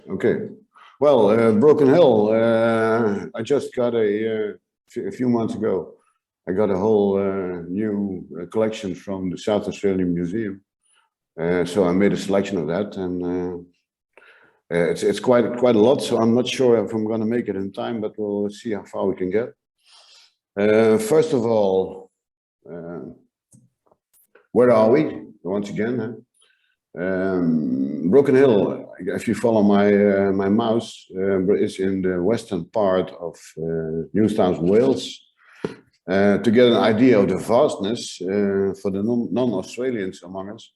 Okay. Well, Broken Hill, I just got a few months ago, I got a whole new collection from the South Australian Museum. So I made a selection of that, and it's quite a lot. So I'm not sure if I'm going to make it in time, but we'll see how far we can get. First of all, where are we? Once again, Broken Hill, if you follow my mouse, is in the western part of New South Wales. To get an idea of the vastness for the non-Australians among us,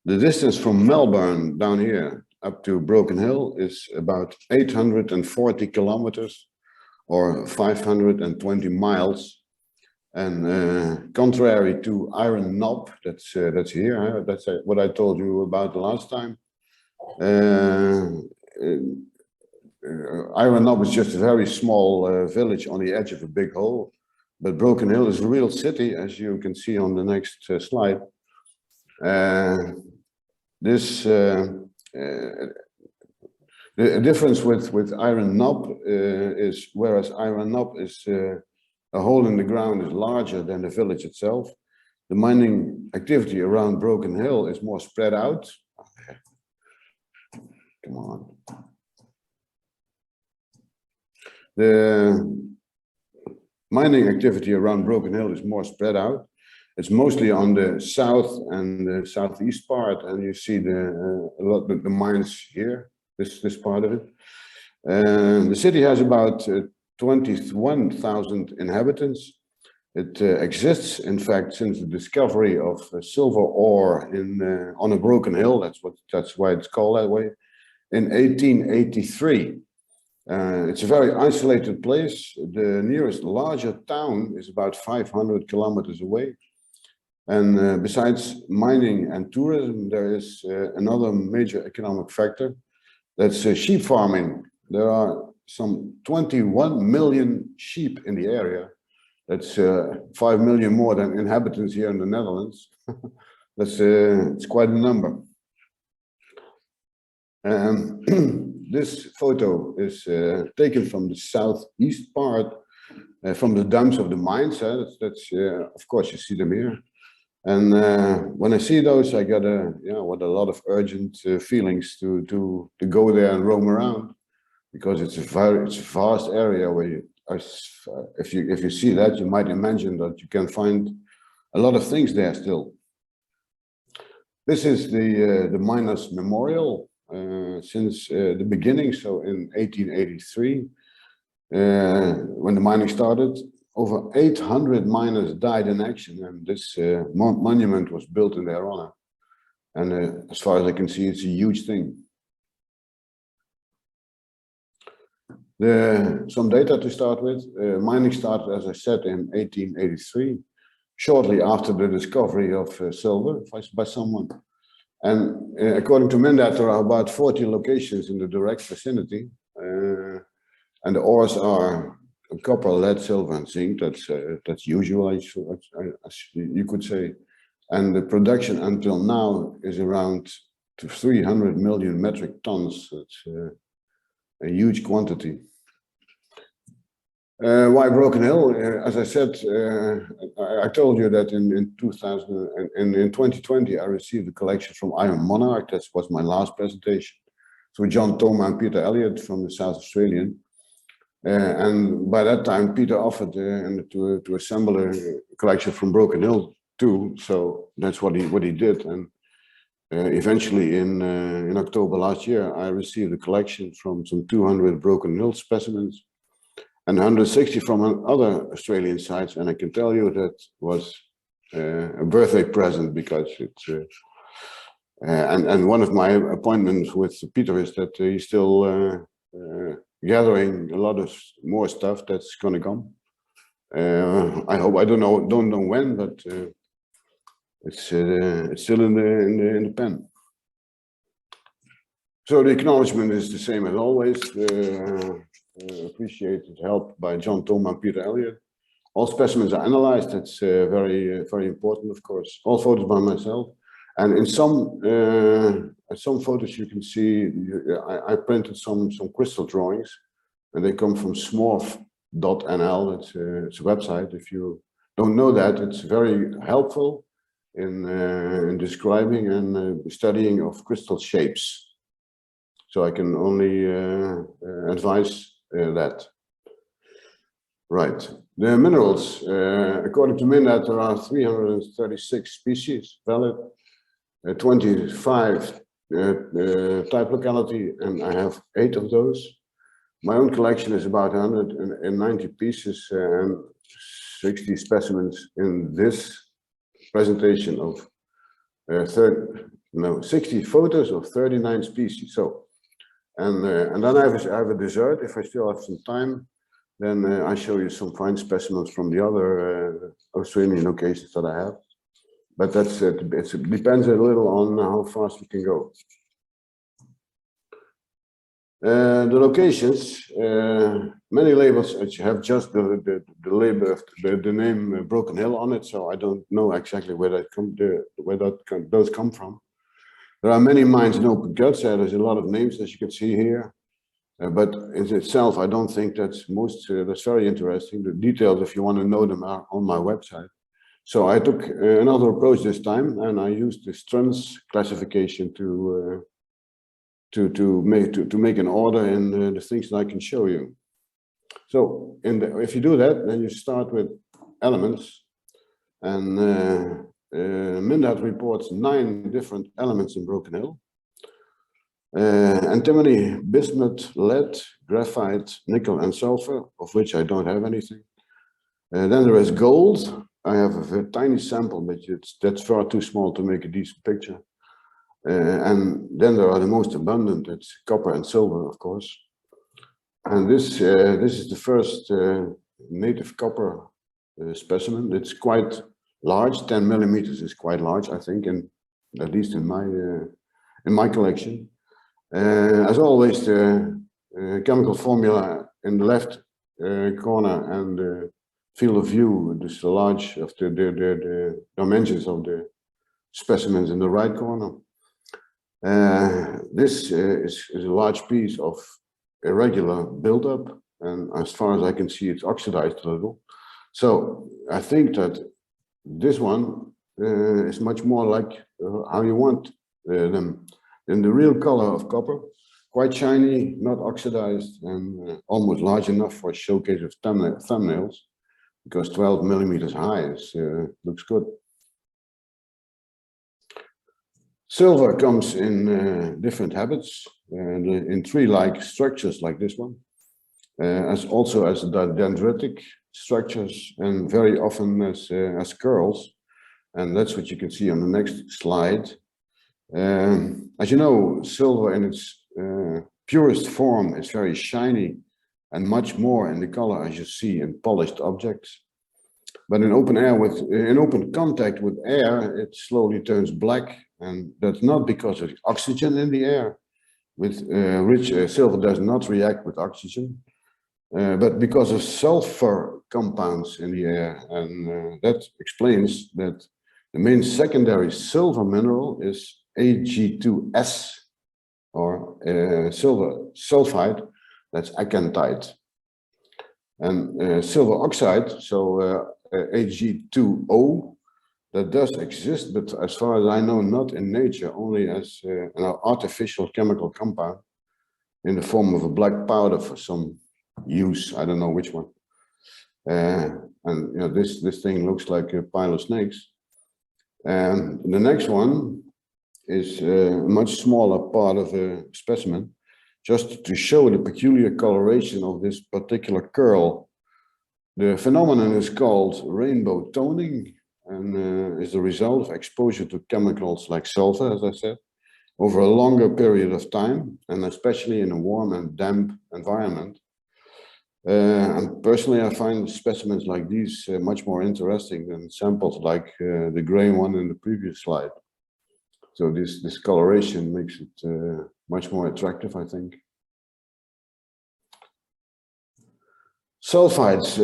the distance from Melbourne down here up to Broken Hill is about 840 kilometers or 520 miles. And contrary to Iron Knob, that's here, that's what I told you about the last time. Iron Knob is just a very small village on the edge of a big hole, but Broken Hill is a real city, as you can see on the next slide. The difference with Iron Knob is, whereas Iron Knob is a hole in the ground is larger than the village itself, the mining activity around Broken Hill is more spread out. Come on. The mining activity around Broken Hill is more spread out. It's mostly on the south and the southeast part, and you see the mines here, this part of it. The city has about 21,000 inhabitants. It exists, in fact, since the discovery of silver ore on a Broken Hill. That's why it's called that way. In 1883. It's a very isolated place. The nearest larger town is about 500 kilometers away. And besides mining and tourism, there is another major economic factor. That's sheep farming. There are some 21 million sheep in the area. That's 5 million more than inhabitants here in the Netherlands. It's quite a number. This photo is taken from the southeast part, from the dumps of the mines. Of course, you see them here. And when I see those, I get a lot of urgent feelings to go there and roam around, because it's a vast area where if you see that, you might imagine that you can find a lot of things there still. This is the miners' memorial. Since the beginning, so in 1883, when the mining started, over 800 miners died in action, and this monument was built in their honor. And as far as I can see, it's a huge thing. Some data to start with. Mining started, as I said, in 1883, shortly after the discovery of silver by someone. And according to Mendat, there are about 40 locations in the direct vicinity, and the ores are copper, lead, silver, and zinc. That's usual, you could say. And the production until now is around 300 million metric tons. It's a huge quantity. Why Broken Hill? As I said, I told you that in 2020 I received a collection from Iron Monarch. That was my last presentation. So John Thoma and Peter Elliott from the South Australian. And by that time, Peter offered to assemble a collection from Broken Hill too. So that's what he did. And eventually, in October last year, I received a collection from some 200 Broken Hill specimens and 160 from other Australian sites. And I can tell you that was a birthday present, because it's and one of my appointments with Peter is that he's still gathering a lot of more stuff that's going to come. I hope, I don't know when, but it's still in the pen. So the acknowledgement is the same as always. Appreciated help by John Thoma and Peter Elliott. All specimens are analyzed. That's very important, of course. All photos by myself. And in some photos you can see, I printed some crystal drawings, and they come from smorf.nl. It's a website. If you don't know that, it's very helpful in describing and studying of crystal shapes. So I can only advise that. Right. The minerals, according to Mindat, there are 336 species valid, 25 type locality, and I have 8 of those. My own collection is about 190 pieces and 60 specimens in this presentation of 60 photos of 39 species. So, and then I have a dessert. If I still have some time, then I show you some fine specimens from the other Australian locations that I have. But that's it depends a little on how fast we can go. The locations, many labels have just the label of the name Broken Hill on it, so I don't know exactly where those come from. There are many mines in open cuts. There's a lot of names, as you can see here, but in itself, I don't think that's that's very interesting. The details, if you want to know them, are on my website. So I took another approach this time, and I used the Strunz classification to make an order in the things that I can show you. So if you do that, then you start with elements, and Mindat reports 9 different elements in Broken Hill. Antimony, bismuth, lead, graphite, nickel, and sulfur, of which I don't have anything. Then there is gold. I have a very tiny sample, but that's far too small to make a decent picture. And then there are the most abundant. It's copper and silver, of course. And this is the first native copper specimen. It's quite large. 10 millimeters is quite large, I think, and at least in my collection. As always, the chemical formula in the left corner and the field of view, just the large of the dimensions of the specimens in the right corner. This is a large piece of irregular buildup, and as far as I can see, it's oxidized a little. So I think that this one is much more like how you want them. In the real color of copper, quite shiny, not oxidized, and almost large enough for a showcase of thumbnails, because 12 millimeters high looks good. Silver comes in different habits, in tree-like structures like this one, also as dendritic structures, and very often as curls, and that's what you can see on the next slide. As you know, silver in its purest form is very shiny and much more in the color as you see in polished objects. But in open contact with air, it slowly turns black, and that's not because of oxygen in the air, with which silver does not react with oxygen, but because of sulfur compounds in the air, and that explains that the main secondary silver mineral is Ag2S, or silver sulfide, that's acanthite. And silver oxide, so Ag2O, that does exist, but as far as I know, not in nature, only as an artificial chemical compound in the form of a black powder for some use, I don't know which one. And you know, this thing looks like a pile of snakes. And the next one is a much smaller part of a specimen, just to show the peculiar coloration of this particular curl. The phenomenon is called rainbow toning, and is the result of exposure to chemicals like sulfur, as I said, over a longer period of time, and especially in a warm and damp environment. And personally, I find specimens like these much more interesting than samples like the gray one in the previous slide. So this coloration makes it much more attractive, I think. Sulfides,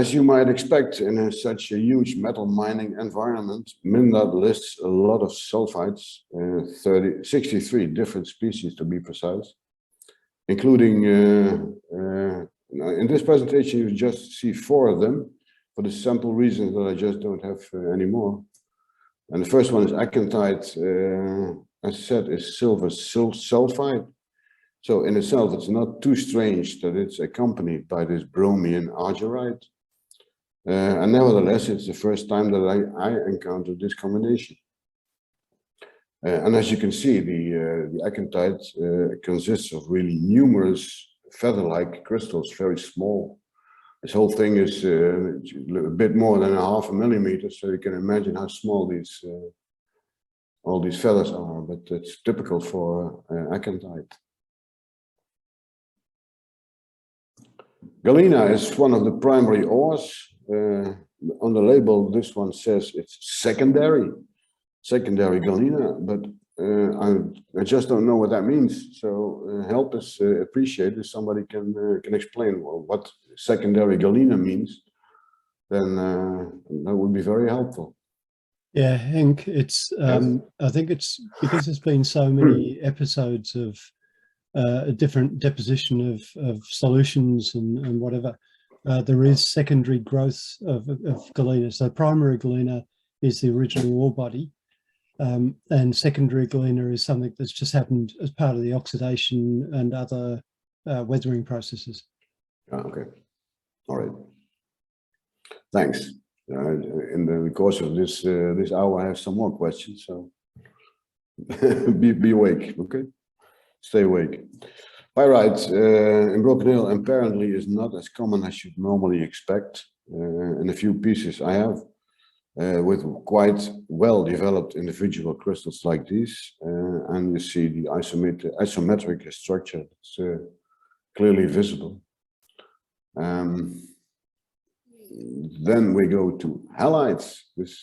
as you might expect in such a huge metal mining environment, MinDOT lists a lot of sulfides, 63 different species to be precise, including, in this presentation you just see 4 of them, for the simple reason that I just don't have anymore. And the first one is acanthite, as said, is silver sulfide. So in itself, it's not too strange that it's accompanied by this bromine argyrite. And nevertheless, it's the first time that I encountered this combination. And as you can see, the acanthite consists of really numerous feather-like crystals, very small. This whole thing is a bit more than 0.5 millimeter, so you can imagine how small these all these feathers are, but it's typical for acanthite. Galena is one of the primary ores. On the label, this one says it's secondary galena, but I just don't know what that means. So help us appreciate if somebody can explain what secondary galena means. Then that would be very helpful. Yeah, Henk, it's I think it's because there's been so many episodes of a different deposition of solutions and whatever. There is secondary growth of galena. So primary galena is the original ore body, and secondary galena is something that's just happened as part of the oxidation and other weathering processes. Okay, all right. Thanks. In the course of this this hour, I have some more questions, so be awake, okay? Stay awake. Pyrite in Broken Hill apparently is not as common as you'd normally expect. In a few pieces I have, with quite well-developed individual crystals like these, and you see the isometric structure that's clearly visible. Then we go to halides. This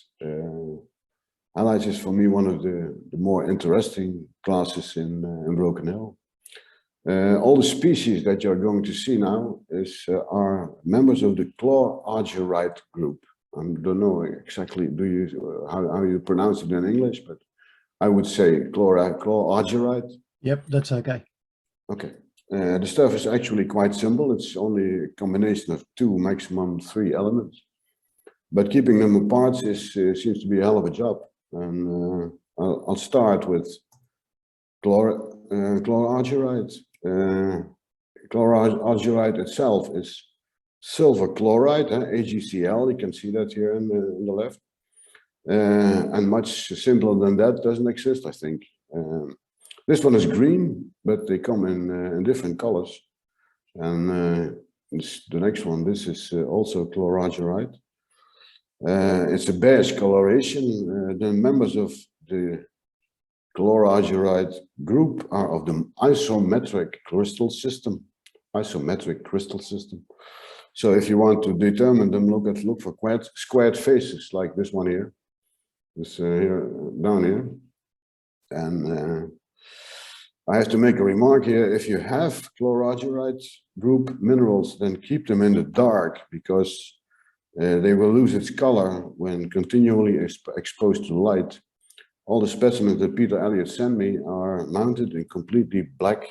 halides is for me one of the more interesting classes in Broken Hill. All the species that you're going to see now are members of the chlorargyrite group. I don't know exactly how you pronounce it in English, but I would say chlorargyrite. Yep, that's okay. Okay. The stuff is actually quite simple. It's only a combination of 2, maximum 3 elements. But keeping them apart seems to be a hell of a job. And I'll start with chlorargyrite. Chlorargyrite itself is silver chloride, AgCl. You can see that here on the left. And much simpler than that doesn't exist, I think. This one is green, but they come in different colors. And the next one, this is also chlorargyrite. It's a beige coloration. The members of the chlorargyrite group are of the isometric crystal system. So if you want to determine them, look for squared faces like this one here. This here down here. And I have to make a remark here. If you have chlorargyrite group minerals, then keep them in the dark, because they will lose its color when continually exposed to light. All the specimens that Peter Elliott sent me are mounted in completely black,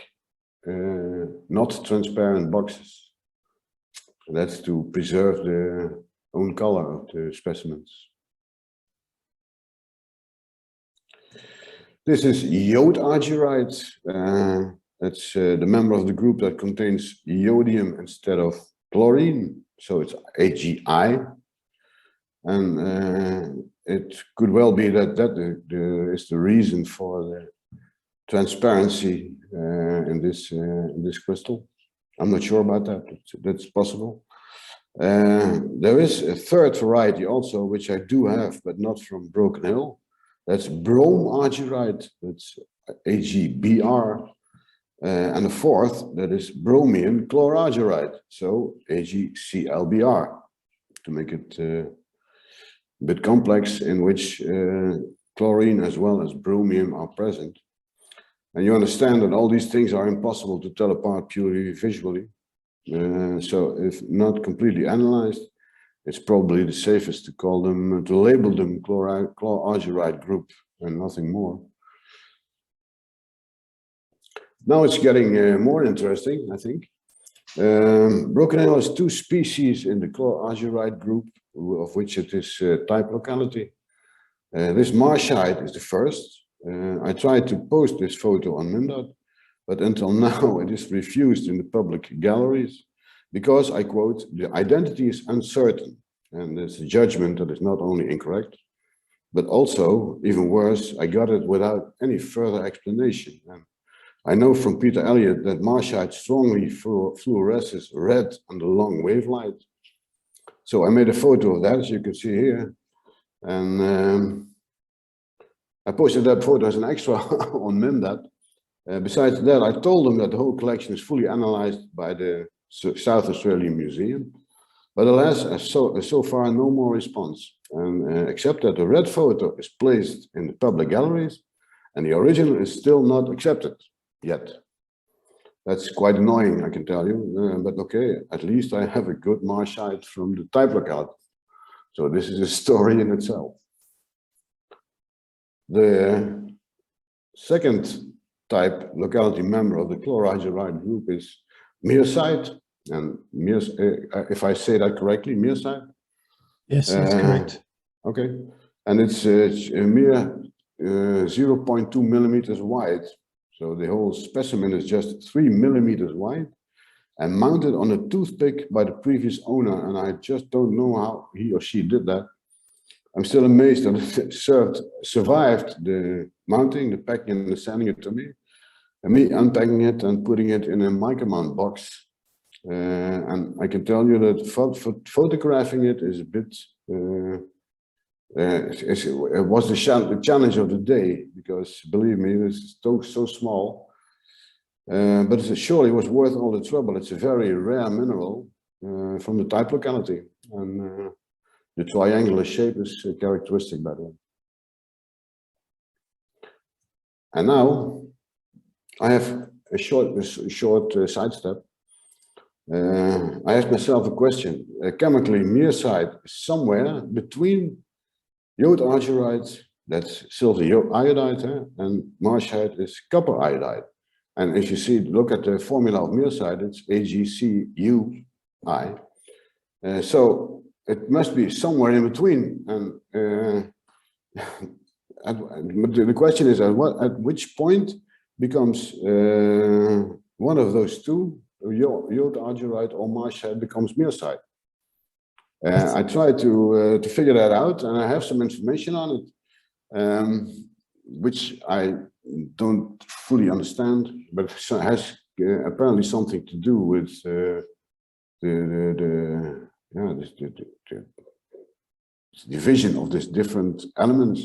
not transparent boxes. And that's to preserve the own color of the specimens. This is iodargyrite. That's the member of the group that contains iodium instead of chlorine. So it's AgI. And it could well be that is the reason for the transparency in this crystal. I'm not sure about that, but that's possible. There is a third variety also, which I do have, but not from Broken Hill. That's bromargyrite, that's AgBr. And the fourth, that is bromium chlorargyrite, so AgClBr, to make it a bit complex, in which chlorine as well as bromium are present. And you understand that all these things are impossible to tell apart purely visually. So if not completely analyzed, it's probably the safest to call them, to label them chlorargyrite group and nothing more. Now it's getting more interesting, I think. Broken Hill has two species in the chlorargyrite group, of which it is type locality. This marshite is the first. I tried to post this photo on Mimdot, but until now it is refused in the public galleries because, I quote, the identity is uncertain, and it's a judgment that is not only incorrect, but also, even worse, I got it without any further explanation. And I know from Peter Elliott that marshite strongly fluoresces red under long wavelight. So I made a photo of that, as you can see here. And I posted that photo as an extra on Mimdot. Besides that, I told them that the whole collection is fully analyzed by the South Australian Museum. But alas, so far, no more response. And except that the red photo is placed in the public galleries and the original is still not accepted yet. That's quite annoying, I can tell you, but okay, at least I have a good marshite from the type locality. So this is a story in itself. The second type locality member of the chlorargyrite group is Meersite, and if I say that correctly, Meersite? Yes, that's correct. Okay, and it's a mere 0.2 millimeters wide. So the whole specimen is just 3 millimeters wide and mounted on a toothpick by the previous owner. And I just don't know how he or she did that. I'm still amazed that it survived the mounting, the packing, and the sending it to me. And me unpacking it and putting it in a Micromount box. And I can tell you that photographing it is a bit, it was the challenge of the day, because believe me, it's so small. But it surely was worth all the trouble. It's a very rare mineral from the type locality. And the triangular shape is characteristic, by the way. And now I have a short sidestep. I asked myself a question. Chemically, Meersite is somewhere between argyrite, that's silver iodide, and marshite is copper iodide. And as you see, look at the formula of Meersite, it's AgCuI. So it must be somewhere in between. And the question is, at which point becomes one of those two, argyrite or marshite, becomes Meersite? I tried to figure that out, and I have some information on it, which I don't fully understand, but it has apparently something to do with the division of these different elements.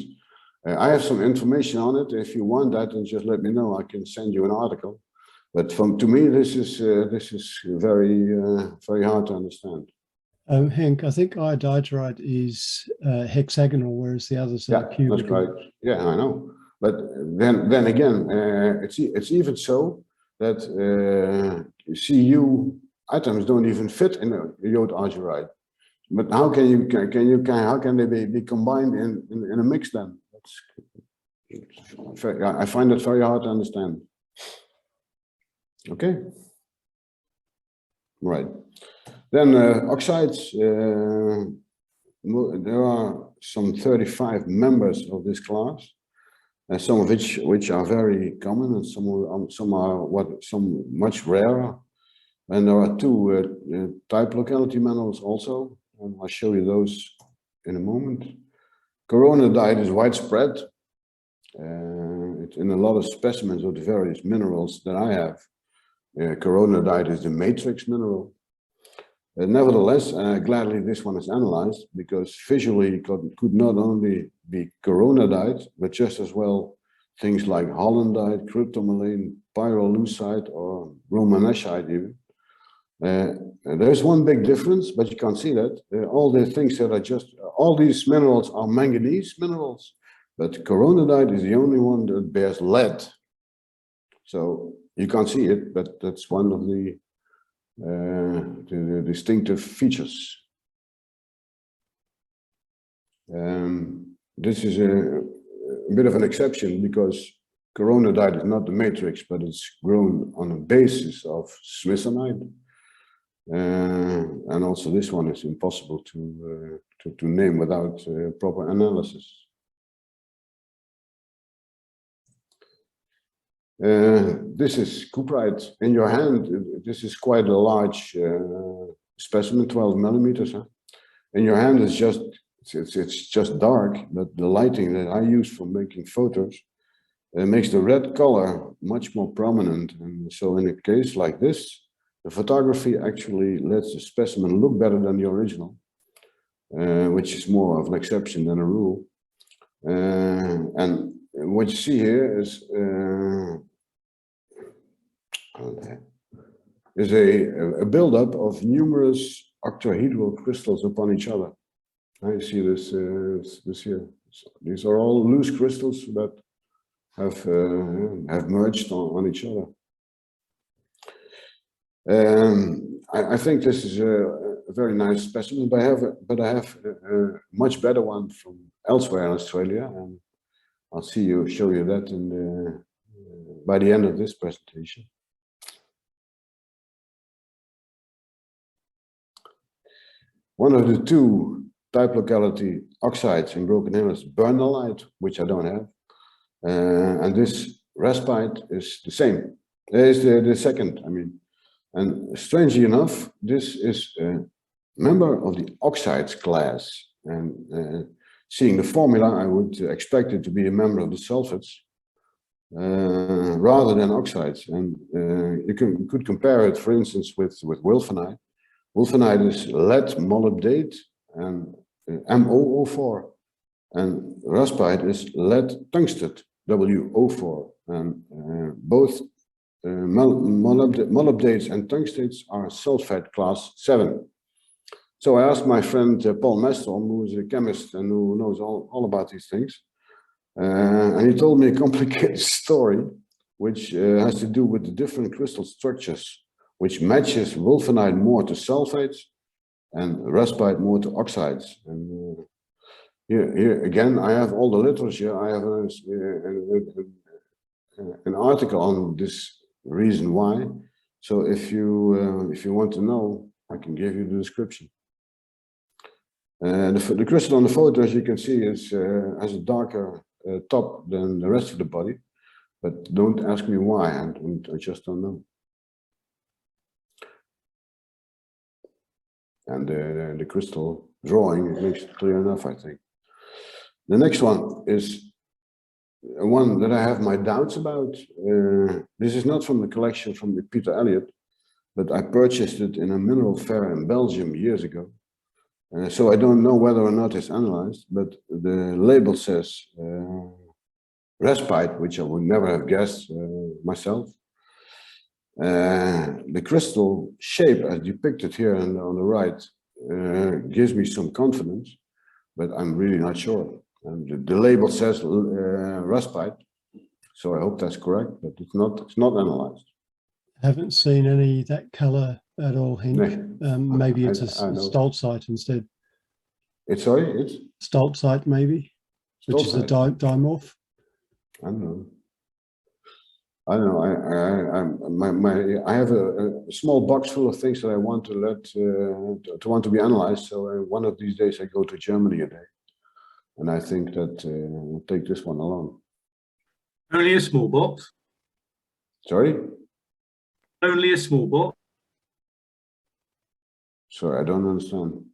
I have some information on it. If you want that, then just let me know. I can send you an article. But to me, this is very very hard to understand. Henk, I think iodide is hexagonal, whereas the others are cubical. That's right. Yeah, I know. But then again, it's even so that Cu atoms don't even fit in a argyrite. But how can they be combined in a mix then? I find that very hard to understand. Okay. Right. Then oxides. There are some 35 members of this class, some of which are very common, and some much rarer. And there are two type locality minerals also, and I'll show you those in a moment. Coronadite is widespread. It's in a lot of specimens of the various minerals that I have. Coronadite is the matrix mineral. Nevertheless, gladly this one is analyzed, because visually it could not only be coronadite, but just as well things like hollandite, cryptomelane, pyrolusite, or romaneshite even. There's one big difference, but you can't see that. All the things that all these minerals are manganese minerals, but coronadite is the only one that bears lead. So you can't see it, but that's one of the the distinctive features. This is a bit of an exception because coronadite is not the matrix, but it's grown on a basis of smithsonite. And also this one is impossible to name without proper analysis. This is cuprite. In your hand, this is quite a large specimen, 12 millimeters. Huh? In your hand, it's just dark, but the lighting that I use for making photos makes the red color much more prominent. And so in a case like this, the photography actually lets the specimen look better than the original, which is more of an exception than a rule. And what you see here is a buildup of numerous octahedral crystals upon each other. I see this here. So these are all loose crystals that have merged on each other. I think this is a very nice specimen, but I have a much better one from elsewhere in Australia, and I'll show you that by the end of this presentation. One of the two type locality oxides in Broken Hill is bernalite, which I don't have, and this raspite is the same. It's the second, I mean. And strangely enough, this is a member of the oxides class. And seeing the formula, I would expect it to be a member of the sulfates rather than oxides. And you could compare it, for instance, with wolfenite. Wolfenite is lead molybdate and MOO4. And raspite is lead tungstate, WO4. And both molybdates and tungstates are sulfate class 7. So I asked my friend Paul Mestrom, who is a chemist and who knows all about these things. And he told me a complicated story, which has to do with the different crystal structures, which matches wolfenite more to sulfates and raspite more to oxides. And here again, I have all the literature. I have an article on this reason why. So if you want to know, I can give you the description. The crystal on the photo, as you can see, has a darker top than the rest of the body, but don't ask me why, and I just don't know. And the crystal drawing makes it clear enough, I think. The next one is one that I have my doubts about. This is not from the collection from Peter Elliott, but I purchased it in a mineral fair in Belgium years ago. So I don't know whether or not it's analyzed, but the label says raspite, which I would never have guessed myself. The crystal shape as depicted here on the right gives me some confidence, but I'm really not sure. And the label says raspite, so I hope that's correct, but it's not analyzed. I haven't seen any that color at all, Henk. No. Maybe it's a Sulfite instead. It's Sulfite maybe, which is a dimorph. I don't know. I have a small box full of things that I want to be analyzed. So one of these days I go to Germany a day, and I think that we'll take this one along. Only a small box. Sorry? Only a small box. Sorry, I don't understand.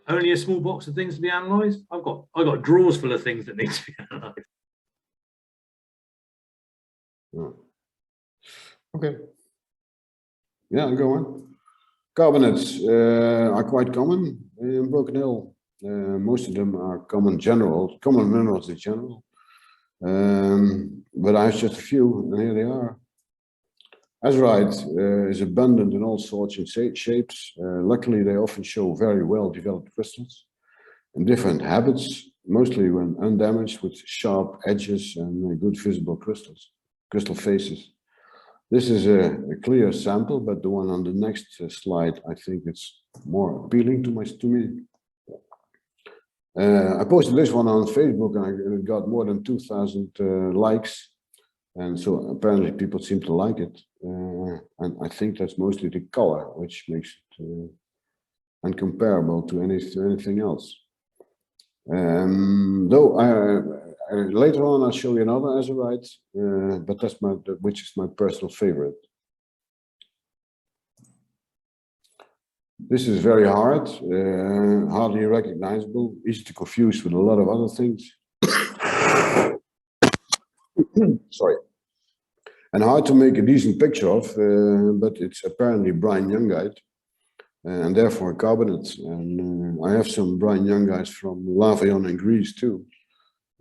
Only a small box of things to be analysed. I've got drawers full of things that need to be analysed. Oh. Okay. Yeah, go on. Carbonates are quite common in Broken Hill. Most of them are common minerals in general. But I have just a few, and here they are. Azurite is abundant in all sorts and shapes. Luckily, they often show very well developed crystals in different habits, mostly when undamaged with sharp edges and good visible crystal faces. This is a clear sample, but the one on the next slide, I think it's more appealing to me. I posted this one on Facebook and it got more than 2,000 likes. And so apparently people seem to like it. And I think that's mostly the color, which makes it uncomparable to anything else. Though later on I'll show you another azurite, but that's which is my personal favorite. This is very hard, hardly recognizable, easy to confuse with a lot of other things. Sorry. And hard to make a decent picture of, but it's apparently brine youngite, and therefore a carbonate. And I have some brine youngites from Lavion in Greece too,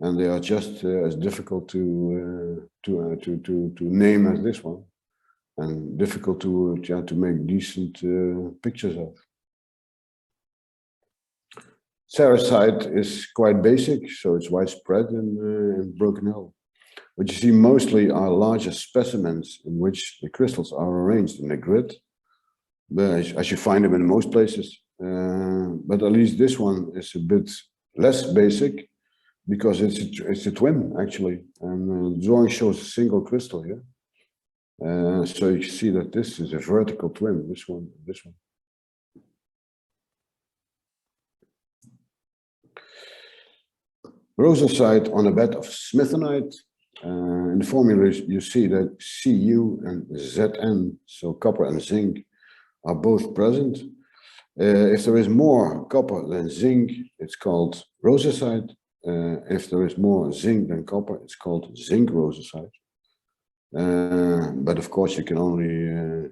and they are just as difficult to name as this one, and difficult to make decent pictures of. Cerussite is quite basic, so it's widespread in Broken Hill. What you see mostly are larger specimens in which the crystals are arranged in a grid, as you find them in most places. But at least this one is a bit less basic because it's a twin actually, and the drawing shows a single crystal here. So you see that this is a vertical twin. This one. Rosacite on a bed of smithonite. In the formula you see that Cu and Zn, so copper and zinc, are both present. If there is more copper than zinc, it's called rosacite. If there is more zinc than copper, it's called zinc rosacite. But of course you can only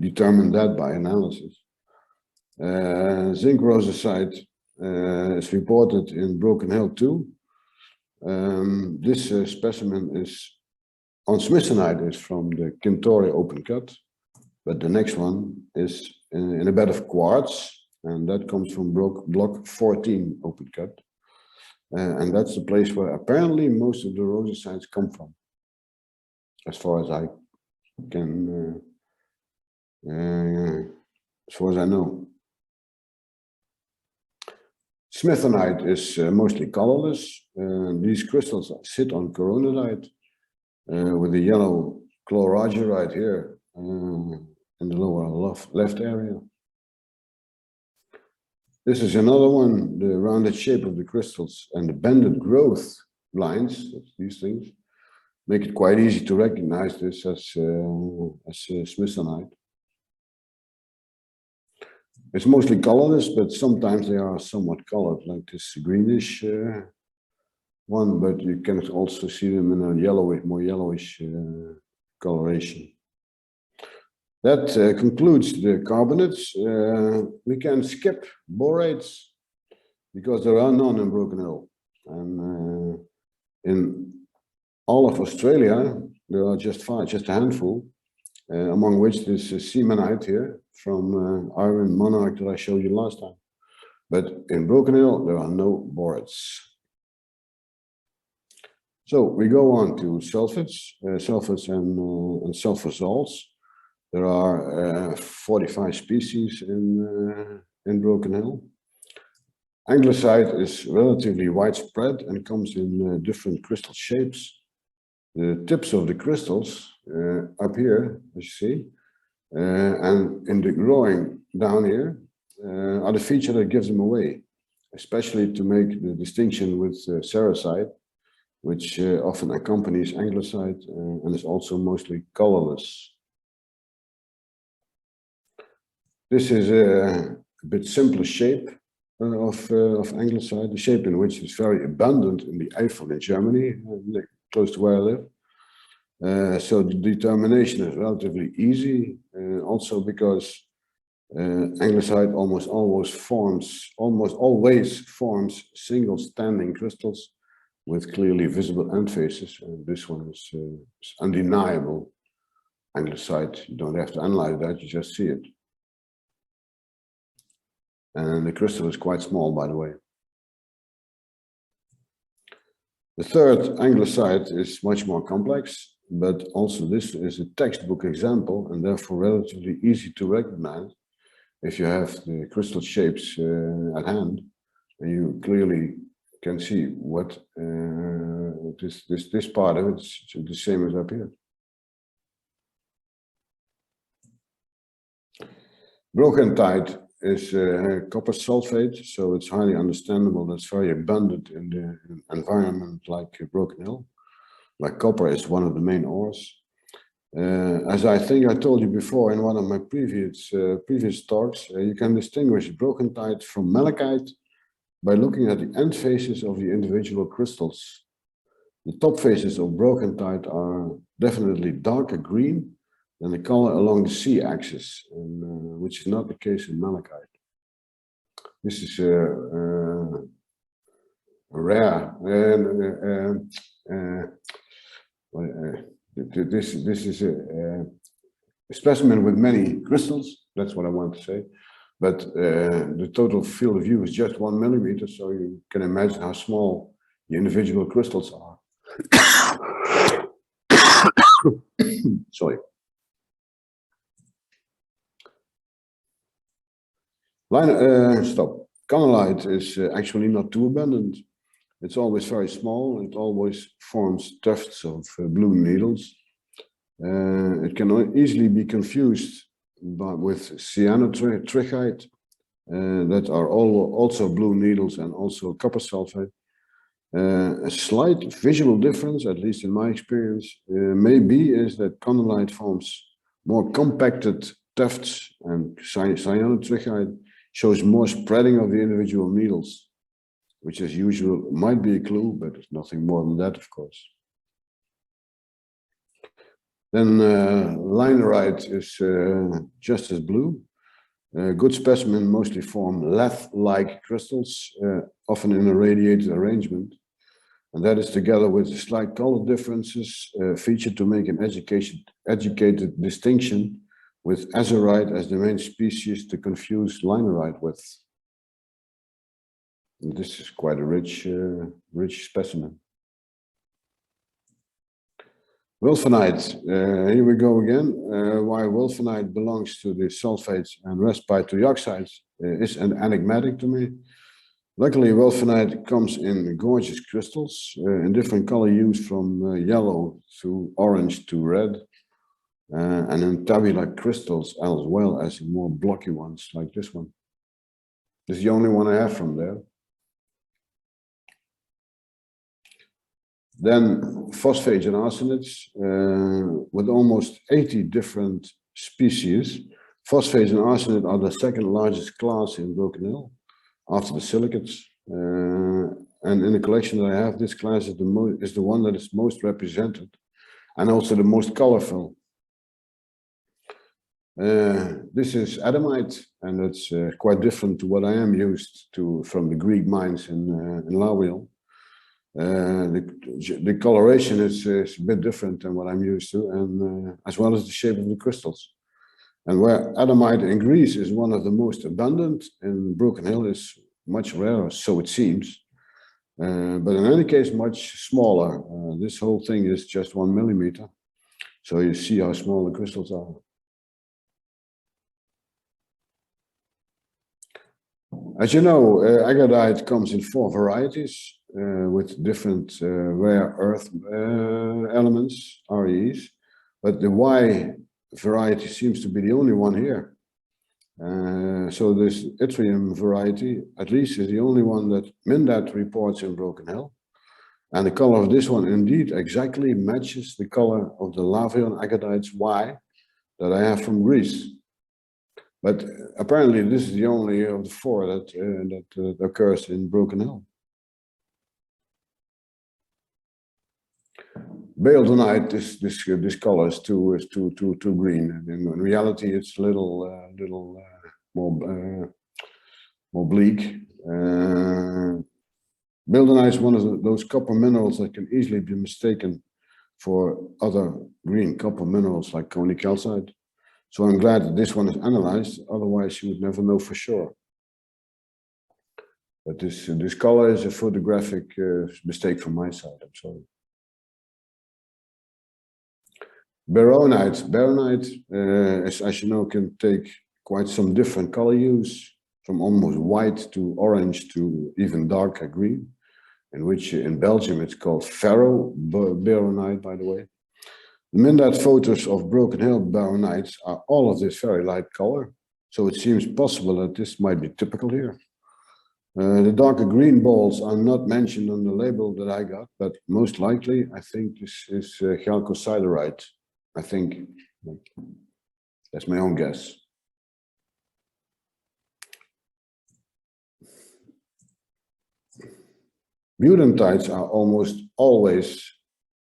determine that by analysis. Zinc rosacite is reported in Broken Hill too. This specimen is on smithonite, is from the Kintore open cut, but the next one is in a bed of quartz, and that comes from block 14 open cut, and that's the place where apparently most of the rosacites come from, as far as I can, as far as I know. Smithonite is mostly colorless. These crystals sit on coronadite with a yellow chlorargyrite here in the lower left area. This is another one, the rounded shape of the crystals and the banded growth lines, these things, make it quite easy to recognize this as smithonite. It's mostly colorless, but sometimes they are somewhat colored, like this greenish one, but you can also see them in a yellowish, more yellowish coloration. That concludes the carbonates. We can skip borates because there are none in Broken Hill. And in all of Australia, there are just a handful, among which this seamanite here from Iron Monarch that I showed you last time. But in Broken Hill, there are no borates. So we go on to sulfates, sulfates and sulfosols. There are 45 species in Broken Hill. Anglicite is relatively widespread and comes in different crystal shapes. The tips of the crystals up here, as you see, and in the growing down here are the feature that gives them away, especially to make the distinction with cerussite, which often accompanies anglicite and is also mostly colorless. This is a bit simpler shape of anglicite, the shape in which is very abundant in the Eifel in Germany, close to where I live. So the determination is relatively easy, also because anglicite almost always forms single standing crystals with clearly visible end faces. And this one is undeniable anglicite. You don't have to analyze that, you just see it. And the crystal is quite small, by the way. The third anglicite is much more complex. but also this is a textbook example and therefore relatively easy to recognize if you have the crystal shapes at hand, and you clearly can see what this part of it is the same as up here. Brochantite is copper sulfate, so it's highly understandable that's very abundant in the environment like Broken Hill. Like copper is one of the main ores. As I think I told you before in one of my previous talks, you can distinguish brochantite from malachite by looking at the end faces of the individual crystals. The top faces of brochantite are definitely darker green than the color along the C-axis, which is not the case in malachite. This is rare. This is a specimen with many crystals. That's what I want to say. But the total field of view is just 1 millimeter, so you can imagine how small the individual crystals are. Sorry. Carnallite is actually not too abundant. It's always very small. It always forms tufts of blue needles. It can easily be confused with cyanotrichite that are also blue needles and also copper sulfate. A slight visual difference, at least in my experience, maybe is that carnallite forms more compacted tufts and cyanotrichite shows more spreading of the individual needles, which as usual might be a clue, but it's nothing more than that, of course. Then linerite is just as blue. Good specimen mostly form lath-like crystals, often in a radiated arrangement. And that is together with the slight color differences featured to make an educated distinction with azurite as the main species to confuse linerite with. And this is quite a rich specimen. Wulfenite, here we go again. Why wulfenite belongs to the sulfates and respite to the oxides is enigmatic to me. Luckily, wulfenite comes in gorgeous crystals in different color hues from yellow to orange to red, and in tabular crystals as well as in more blocky ones like this one. This is the only one I have from there. Then phosphates and arsenates with almost 80 different species. Phosphates and arsenate are the second largest class in Broken Hill after the silicates. And in the collection that I have, this class is the one that is most represented and also the most colorful. This is adamite, and it's quite different to what I am used to from the Greek mines in Lauriel. The coloration is a bit different than what I'm used to, and as well as the shape of the crystals. And where adamite in Greece is one of the most abundant, in Broken Hill is much rarer, so it seems. But in any case, much smaller. This whole thing is just 1 millimeter. So you see how small the crystals are. As you know, agadite comes in 4 varieties with different rare earth elements, REs, but the Y variety seems to be the only one here. So this yttrium variety, at least, is the only one that Mindat reports in Broken Hill. And the color of this one indeed exactly matches the color of the Lavion agadites Y that I have from Greece. But apparently this is the only of the 4 that occurs in Broken Hill. Baledonite, this color is too green, and in reality it's a little more bleak. Baledonite is one of those copper minerals that can easily be mistaken for other green copper minerals like coney calcite. So I'm glad that this one is analyzed, otherwise you would never know for sure. But this color is a photographic mistake from my side, I'm sorry. Baronite, as you know, can take quite some different color hues, from almost white to orange to even darker green, in which in Belgium it's called ferro baronite, by the way. The Mindad photos of Broken Hill baronites are all of this very light color, so it seems possible that this might be typical here. The darker green balls are not mentioned on the label that I got, but most likely I think this is chalcosiderite. I think that's my own guess. Butantides are almost always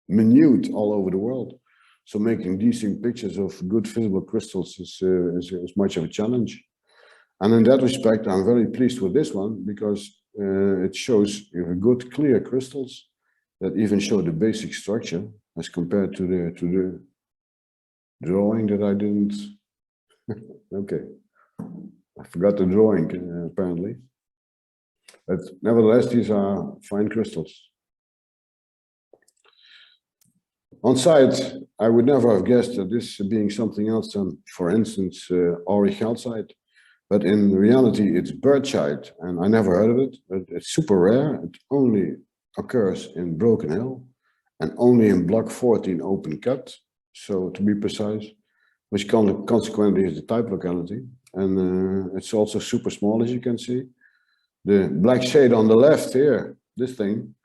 minute all over the world, so making decent pictures of good visible crystals is much of a challenge. And in that respect, I'm very pleased with this one because it shows good, clear crystals that even show the basic structure as compared to the drawing that I didn't. Okay, I forgot the drawing apparently. But nevertheless, these are fine crystals. On site, I would never have guessed that this being something else than, for instance, aurichalcite. But in reality, it's birdshite, and I never heard of it. But it's super rare. It only occurs in Broken Hill, and only in block 14 open cut. So to be precise, which consequently is the type locality, and it's also super small, as you can see. The black shade on the left here, this thing,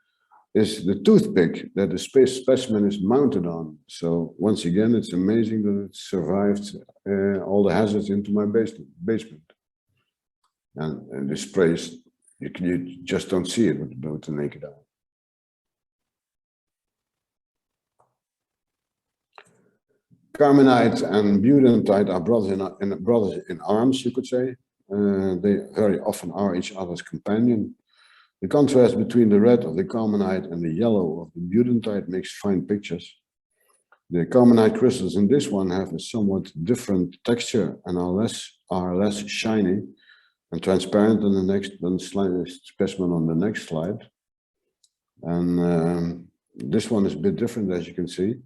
is the toothpick that the specimen is mounted on. So once again, it's amazing that it survived all the hazards into my basement. And the sprays, you just don't see it with the naked eye. Carbonates and Butantite are brothers in arms, you could say. They very often are each other's companion. The contrast between the red of the Carbonates and the yellow of the Butantite makes fine pictures. The Carbonates crystals in this one have a somewhat different texture and are less shiny and transparent than the specimen on the next slide. And this one is a bit different, as you can see.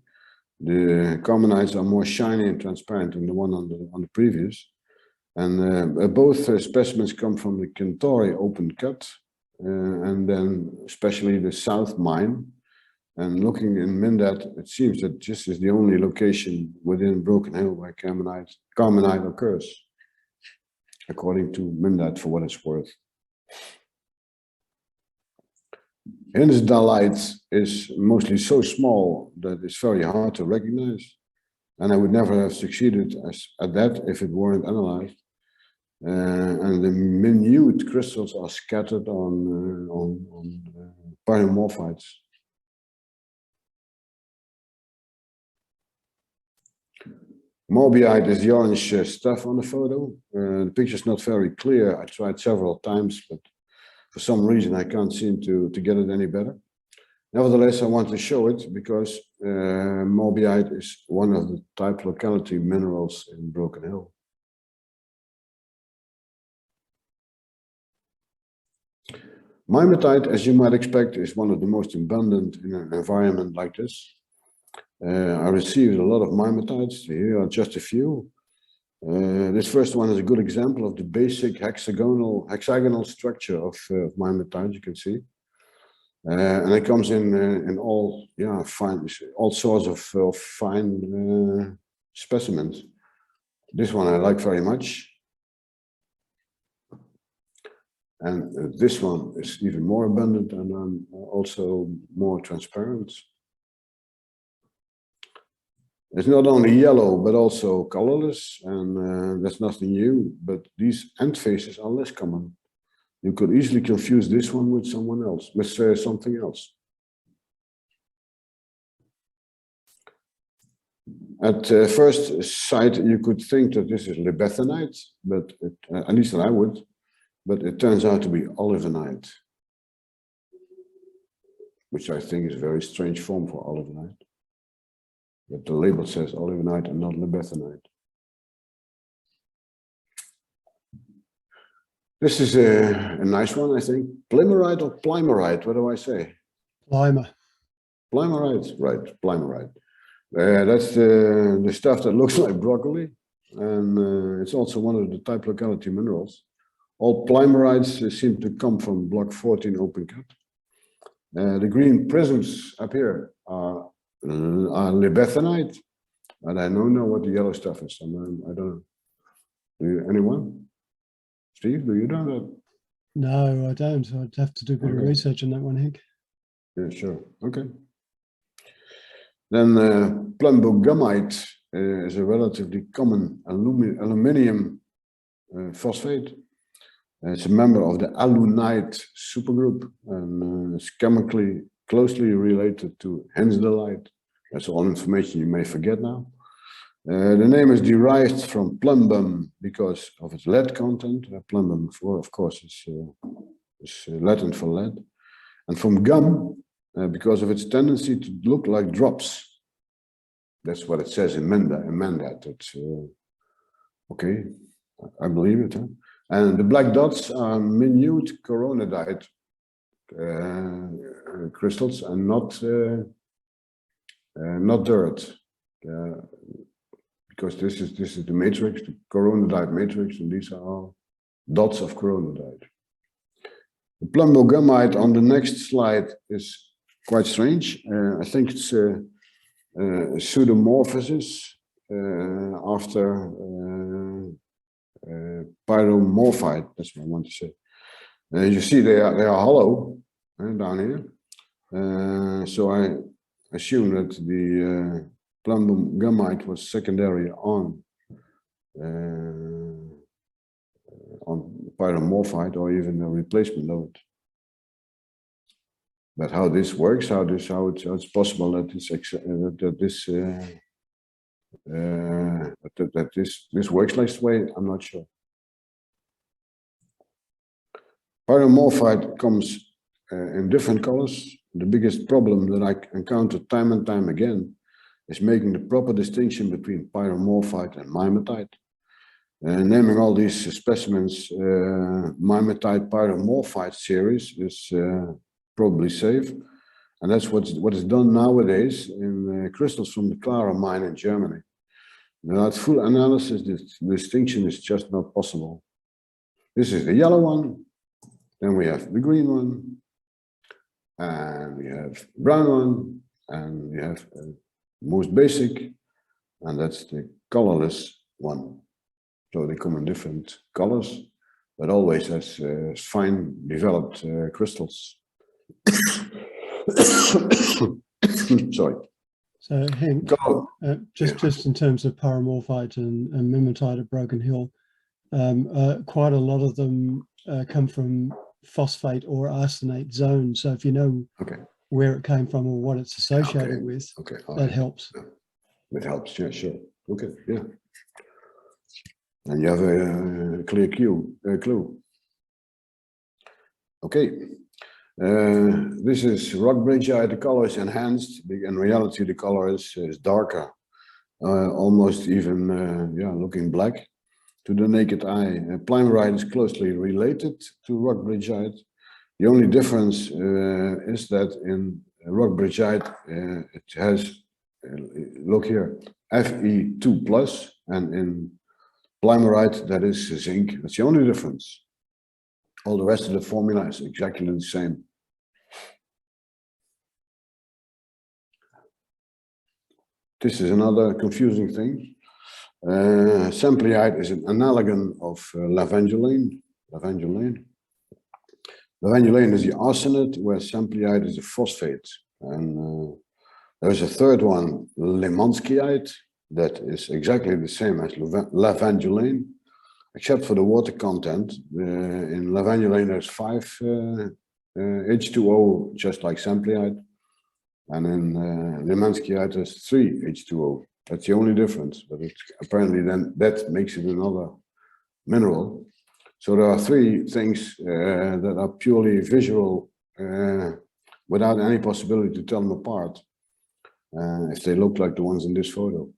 The Carbonates are more shiny and transparent than the one on the previous. And both specimens come from the Centauri open cut, and then especially the South Mine. And looking in Mindad, it seems that this is the only location within Broken Hill where Carbonates occurs, according to Mindad, for what it's worth. Halides is mostly so small that it's very hard to recognize, and I would never have succeeded at that if it weren't analyzed. And the minute crystals are scattered on pyromorphites. Morbiite is the orange stuff on the photo. The picture's not very clear. I tried several times, but for some reason I can't seem to get it any better. Nevertheless, I want to show it because Morbiite is one of the type locality minerals in Broken Hill. Mimetite, as you might expect, is one of the most abundant in an environment like this. I received a lot of mimetites. Here are just a few. This first one is a good example of the basic hexagonal structure of mimetite, you can see. And it comes in all sorts of fine specimens. This one I like very much. And this one is even more abundant and also more transparent. It's not only yellow, but also colorless, and that's nothing new, but these end faces are less common. You could easily confuse this one with someone else, with something else. At first sight, you could think that this is libethenite, but at least I would, but it turns out to be olivenite, which I think is a very strange form for olivenite. But the label says olivenite and not libethenite. This is a nice one, I think. Plimerite or plimerite, what do I say? Plimer. Plimerite, right, plimerite. That's the stuff that looks like broccoli, and it's also one of the type locality minerals. All plymerites seem to come from block 14 open cut. The green prisms up here are libethenite, and I don't know what the yellow stuff is. I don't know. Anyone? Steve, do you know that? No, I don't. I'd have to do a bit of research on that one, Henk. Yeah, sure. Okay. Then plumbogamite is a relatively common aluminium phosphate. It's a member of the alunite supergroup, and it's chemically closely related to hensdelite. That's all information you may forget now. The name is derived from plumbum because of its lead content. Plumbum, of course, is Latin for lead, and from gum because of its tendency to look like drops. That's what it says in Mendat. It's okay, I believe it. Huh? And the black dots are minute coronadite crystals, and not dirt. Because this is the matrix, the coronadite matrix, and these are all dots of coronadite. The plumbogamite on the next slide is quite strange. I think it's a pseudomorphosis after pyromorphite. That's what I want to say. You see, they are hollow down here. So I assume that the plumbogamite was secondary on pyromorphite, or even a replacement of it. But how this works, how it's possible that this works like this way, I'm not sure. Pyromorphite comes in different colors. The biggest problem that I encountered time and time again is making the proper distinction between pyromorphite and mimetite. Naming all these specimens mimetite pyromorphite series is probably safe, and that's what is done nowadays in crystals from the Clara mine in Germany. Without full analysis, this distinction is just not possible. This is the yellow one, then we have the green one, and we have the brown one, and we have most basic, and that's the colorless one. So they come in different colors, but always as fine developed crystals. Sorry. So Henk, just in terms of pyromorphite and mimetite at Broken Hill, quite a lot of them come from phosphate or arsenate zones. So if you know where it came from or what it's associated with, that helps. It helps, yeah, sure. Okay, yeah. And you have a clear clue. Okay. This is rock bridgeite. The color is enhanced. In reality, the color is darker, almost even looking black to the naked eye. Plymerite is closely related to rock bridgeite. The only difference is that in rock bridgeite it has, look here, Fe2+, and in Plymerite that is zinc. That's the only difference. All the rest of the formula is exactly the same. This is another confusing thing. Sampleite is an analogon of lavandulene. Lavandulene is the arsenate, where sampleite is a phosphate. And there's a third one, lemanskite, that is exactly the same as lavandulene, except for the water content. In lavandulene there's 5 H2O, just like sampleite. And in lemanskite there's 3 H2O. That's the only difference, but it's apparently then that makes it another mineral. So there are 3 things that are purely visual, without any possibility to tell them apart, if they look like the ones in this photo.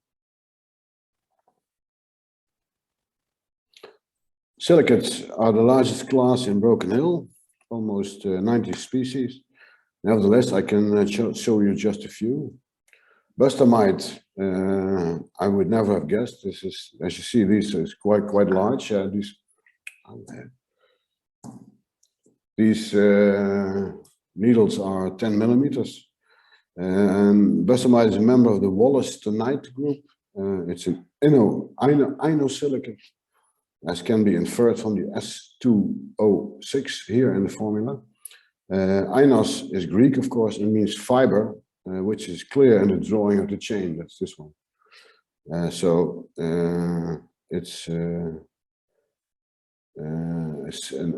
Silicates are the largest class in Broken Hill, almost 90 species. Nevertheless, I can show you just a few. Bustamite, I would never have guessed. This is, as you see, this is quite large. These needles are 10 millimeters. And Bustamite is a member of the Wallace-Tonite group. It's an inosilicate, as can be inferred from the S2O6 here in the formula. Inos is Greek, of course, and means fiber, which is clear in the drawing of the chain. That's this one. It's an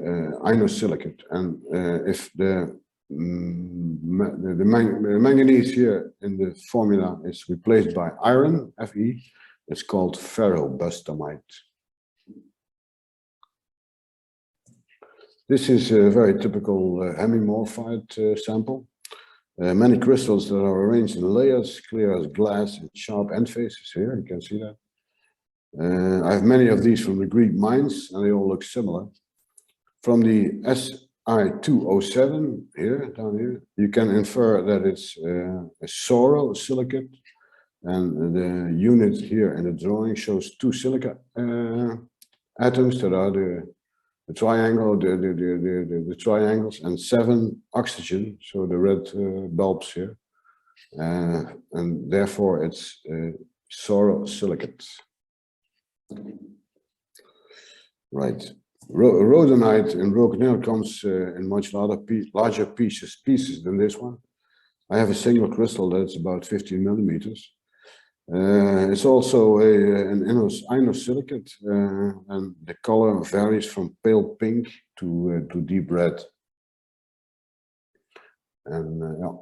inosilicate, and if the manganese here in the formula is replaced by iron, Fe, it's called ferrobustamite. This is a very typical hemimorphite sample. Many crystals that are arranged in layers, clear as glass, and sharp end faces here, you can see that. I have many of these from the Greek mines, and they all look similar. From the Si2O7 here, down here, you can infer that it's a sorrel silicate, and the unit here in the drawing shows 2 silica atoms that are the triangle, the triangles, and 7 oxygen, so the red bulbs here, and therefore it's sorrel silicate. Right. Rhodonite in Broken Hill comes in much larger pieces than this one. I have a single crystal that's about 15 millimeters. It's also an inosilicate, and the color varies from pale pink to deep red. And yeah.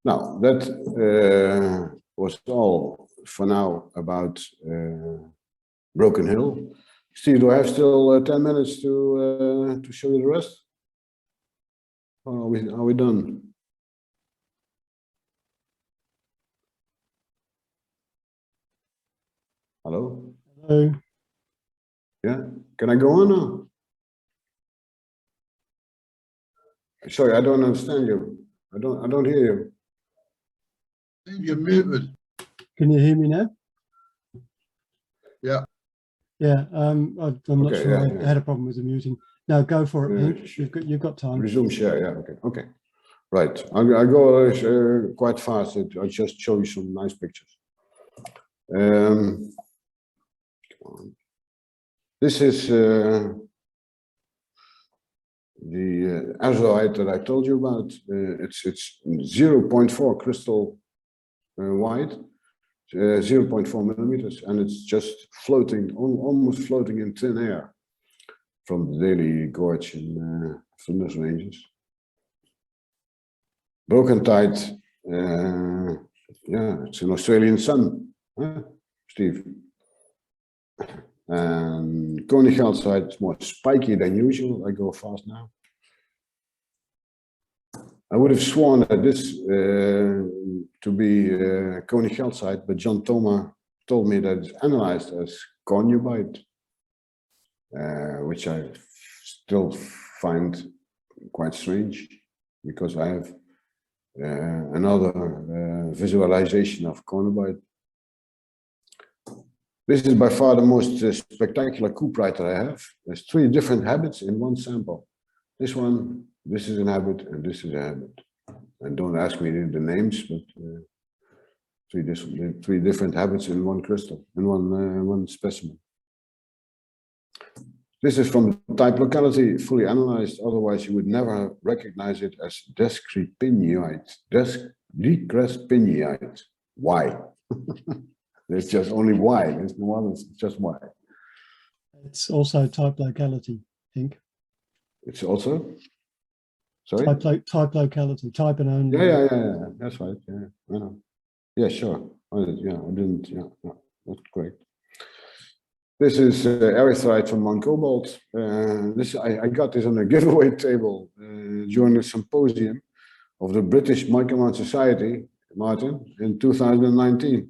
Now that was all for now about Broken Hill. Steve, do I have still 10 minutes to show you the rest? Or are we done? Hello? Hello. Yeah, can I go on now? Sorry, I don't understand you. I don't hear you. You're muted. Can you hear me now? Yeah. Yeah, I'm not Okay, sure. yeah. I had a problem with the muting. No, go for it, Yeah, Henk. You've got time. Resume share, yeah, okay. Right, I go quite fast. I'll just show you some nice pictures. This is the azurite that I told you about. It's 0.4 crystal wide, 0.4 millimeters, and it's just floating, almost floating in thin air from the Daily Gorge in Flinders Ranges. Brokentite, yeah, it's an Australian sun, huh, Steve? And Konichalcite is more spiky than usual. I go fast now. I would have sworn that this to be Konichalcite, but John Thoma told me that it's analyzed as conubite, which I still find quite strange, because I have another visualization of conubite. This is by far the most spectacular cuprite that I have. There's 3 different habits in one sample. This one, this is an habit, and this is a habit. And don't ask me the names, but 3 different habits in one crystal, in one specimen. This is from the type locality, fully analyzed. Otherwise, you would never recognize it as descripinite. Decrespineite. Why? There's just only Y. There's no one. It's just Y. It's also type locality, I think. It's also. Sorry. Type locality. Type and only. Yeah. That's right. Yeah, I know. Yeah, sure. I didn't. Yeah, that's correct. This is erythrite from Mount Cobalt. I got this on a giveaway table during the symposium of the British Micromount Society, Martin, in 2019.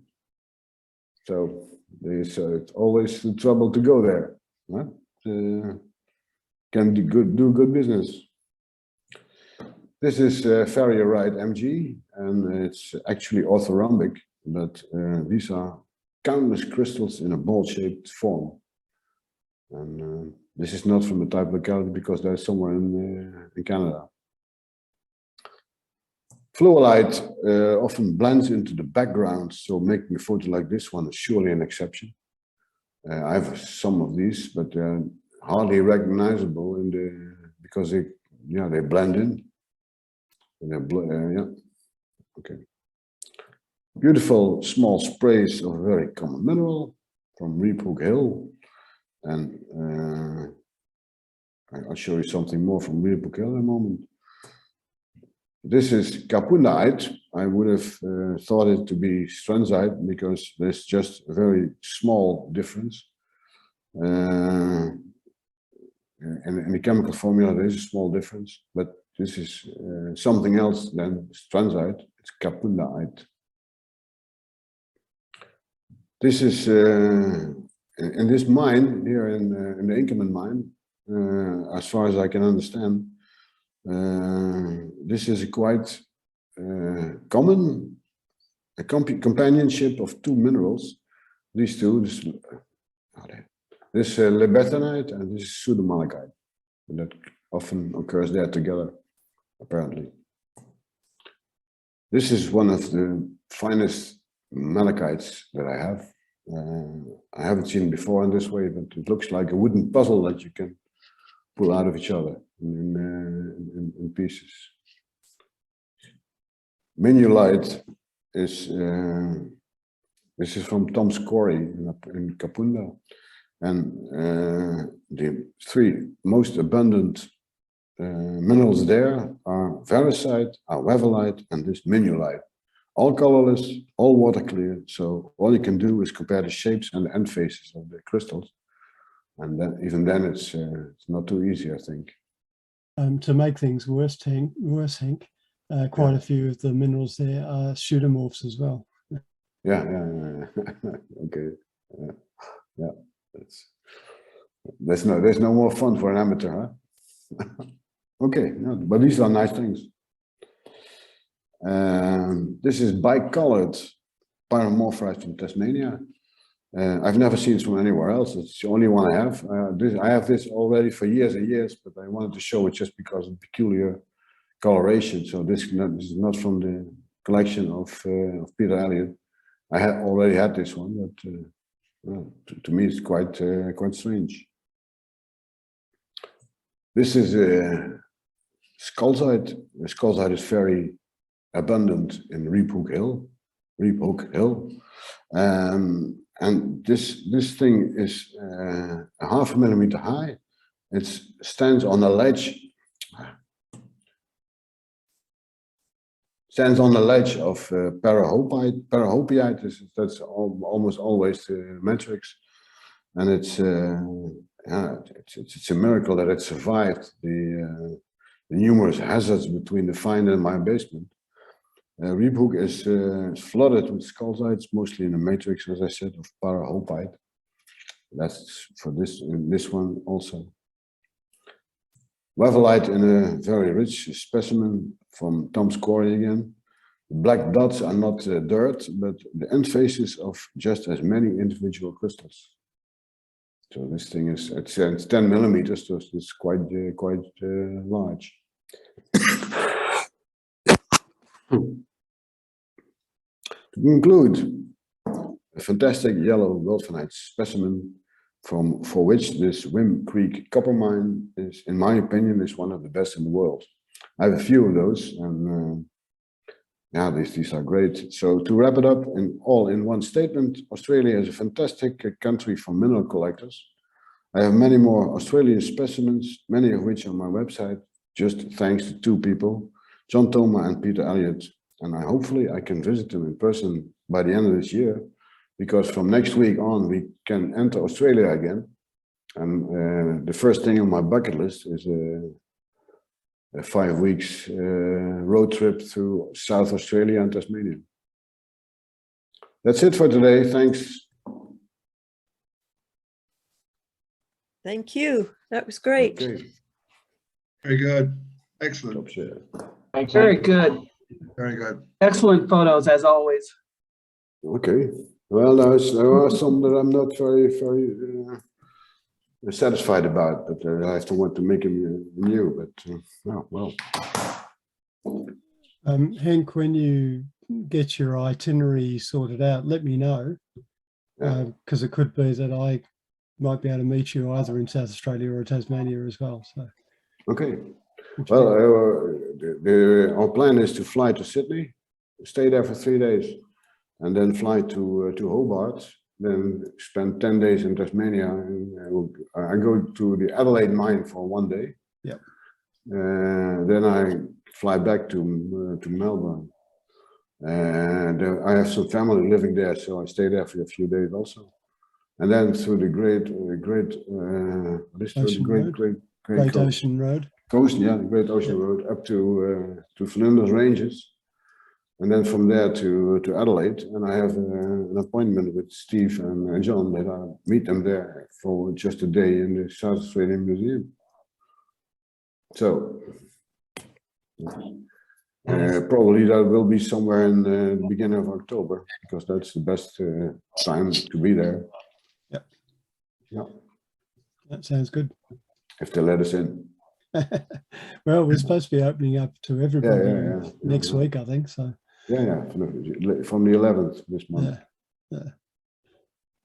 So it's always the trouble to go there. Right? Can do good business. This is ferrierite Mg, and it's actually orthorhombic, but these are countless crystals in a ball-shaped form. And this is not from the type locality because they're somewhere in Canada. Fluorite often blends into the background, so making a photo like this one is surely an exception. I have some of these, but they're hardly recognizable because they blend in. Okay. Beautiful small sprays of a very common mineral from Reephook Hill, and I'll show you something more from Reephook Hill in a moment. This is Carbonates. I would have thought it to be Strenzite because there's just a very small difference. In the chemical formula, there is a small difference, but this is something else than Strenzite. It's Carbonates. This is in this mine here in the Inkerman mine, as far as I can understand. This is a quite common companionship of two minerals. These two, this lebethanite and this is pseudomalachite. That often occurs there together, apparently. This is one of the finest malachites that I have. I haven't seen before in this way, but it looks like a wooden puzzle that you can pull out of each other in pieces. Minulite is this is from Tom's quarry in Kapunda, and the three most abundant minerals there are varisite, wavellite, and this minulite. All colorless, all water clear. So all you can do is compare the shapes and the end faces of the crystals. And then, even then, it's not too easy, I think. To make things worse, Henk, quite a few of the minerals there are pseudomorphs as well. Yeah. Okay. Yeah. There's no more fun for an amateur, huh? Okay, no, but these are nice things. This is bicolored pyromorphite from Tasmania. I've never seen it from anywhere else. It's the only one I have. I have this already for years and years, but I wanted to show it just because of peculiar coloration. So this is not from the collection of Peter Elliott. I already had this one, but well, to me it's quite strange. This is Skulzite. Skulzite is very abundant in Reephook Hill. And this thing is 0.5 millimeter high. It stands on a ledge. Stands on the ledge of parahopiite. Parahopiite that's almost always the matrix, and it's a miracle that it survived the numerous hazards between the find and my basement. Reephook is flooded with skulzites, mostly in a matrix, as I said, of parahopiite. That's for this one also. Wavellite in a very rich specimen from Tom's quarry again. The black dots are not dirt, but the end faces of just as many individual crystals. So this thing is it's 10 millimeters, so it's quite large. To conclude, a fantastic yellow wulfenite specimen for which this Wim Creek copper mine is, in my opinion, is one of the best in the world. I have a few of those, and yeah, these are great. So to wrap it up in one statement, Australia is a fantastic country for mineral collectors. I have many more Australian specimens, many of which on my website, just thanks to two people, John Thoma and Peter Elliott. And hopefully I can visit them in person by the end of this year, because from next week on, we can enter Australia again. And the first thing on my bucket list is a 5 weeks road trip through South Australia and Tasmania. That's it for today. Thanks. Thank you. That was great. Okay. Very good. Excellent. Top share. Thanks. Very Hank. good. Very good. Excellent photos as always. Okay. Well, there are some that I'm not very satisfied about, but I still want to make them new. But oh, well. Henk, when you get your itinerary sorted out, let me know, because it could be that I might be able to meet you either in South Australia or Tasmania as well. So Okay. Well, our plan is to fly to Sydney, stay there for 3 days, and then fly to Hobart. Then spend 10 days in Tasmania, and I go to the Adelaide mine for 1 day. Yeah. Then I fly back to Melbourne, and I have some family living there, so I stay there for a few days also. And then through the Great Ocean Road. Coast, yeah, the Great Ocean Road up to Flinders Ranges. And then from there to Adelaide, and I have an appointment with Steve and John that I meet them there for just a day in the South Australian Museum. So probably that will be somewhere in the beginning of October, because that's the best time to be there. Yep. Yeah. That sounds good. If they let us in. Well, we're supposed to be opening up to everybody next week, I think. So. Yeah, from the 11th this month. Yeah.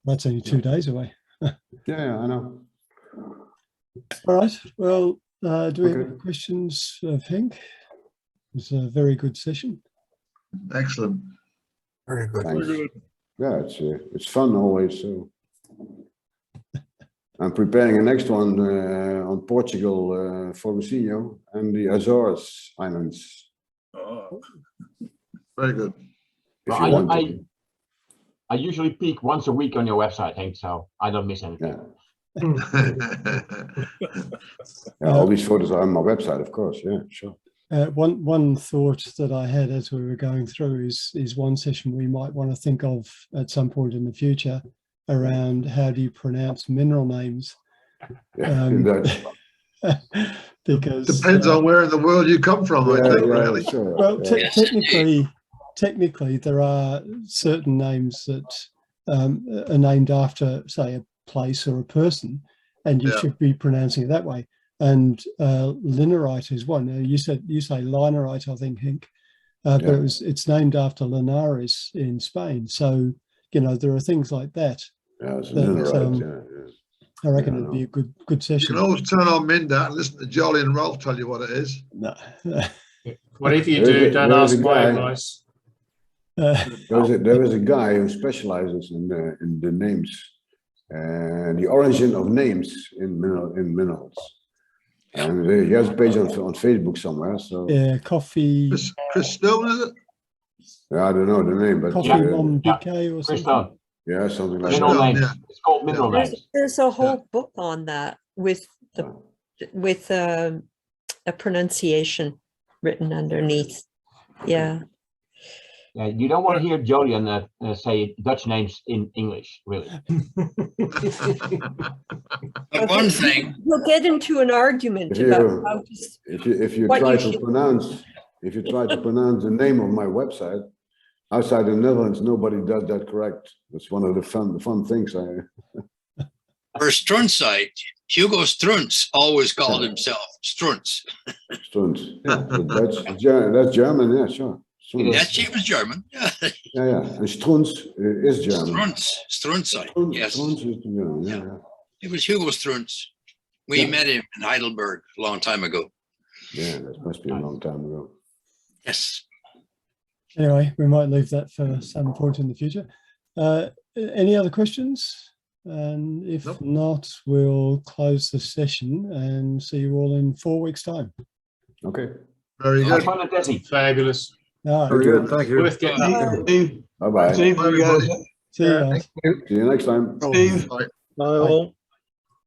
That's only 2 days away. Yeah, I know. All right. Well, do we have any questions of Henk? It was a very good session. Excellent. Very good. Thanks. Yeah, it's fun always. So I'm preparing a next one on Portugal for Rocinho and the Azores Islands. Oh. Very good. If you want I usually peek once a week on your website, Henk, so I don't miss anything. All these photos are on my website, of course. Yeah, sure. One thought that I had as we were going through is one session we might want to think of at some point in the future around how do you pronounce mineral names. In Dutch. Because depends on where in the world you come from, I think, really. Sure. Well, technically, there are certain names that are named after, say, a place or a person, and you should be pronouncing it that way. And linerite is one. Now, you say linerite, I think, Henk, but it's named after Linares in Spain. So there are things like that. Yeah, it's linerite. I reckon it'd be a good session. You can always turn on Minda and listen to Jolly and Rolf tell you what it is. No. Whatever you do, don't ask my advice. There is a guy who specializes in the names, the origin of names in minerals. And he has a page on Facebook somewhere. So yeah, coffee. Chris Stone, is it? Yeah, I don't know the name, but Coffee on BK or something. Stone. Yeah, something like Mineral that. names. It's called mineral names. There's a whole book on that with a pronunciation written underneath. Yeah. You don't want to hear Jolien say Dutch names in English, really. But one thing, We'll get into an argument about how to. If you try to pronounce the name of my website outside the Netherlands, nobody does that correct. That's one of the fun things. for Strunzite, Hugo Strunz always called himself Strunz. Strunz. Yeah, that's German. Yeah, sure. Strunz. Yes, he was German. Yeah. And Strunz is German. Strunzite. Yes. Strunz is German. Yeah. It was Hugo Strunz. We met him in Heidelberg a long time ago. Yeah, that must be a long time ago. Yes. Anyway, we might leave that for some point in the future. Any other questions? And if not, we'll close the session and see you all in 4 weeks' time. Okay. Very good. Fabulous. All Very right. good. Thank you. Worth getting. Bye-bye. Steve, See you guys. See you next time. Steve. Bye all.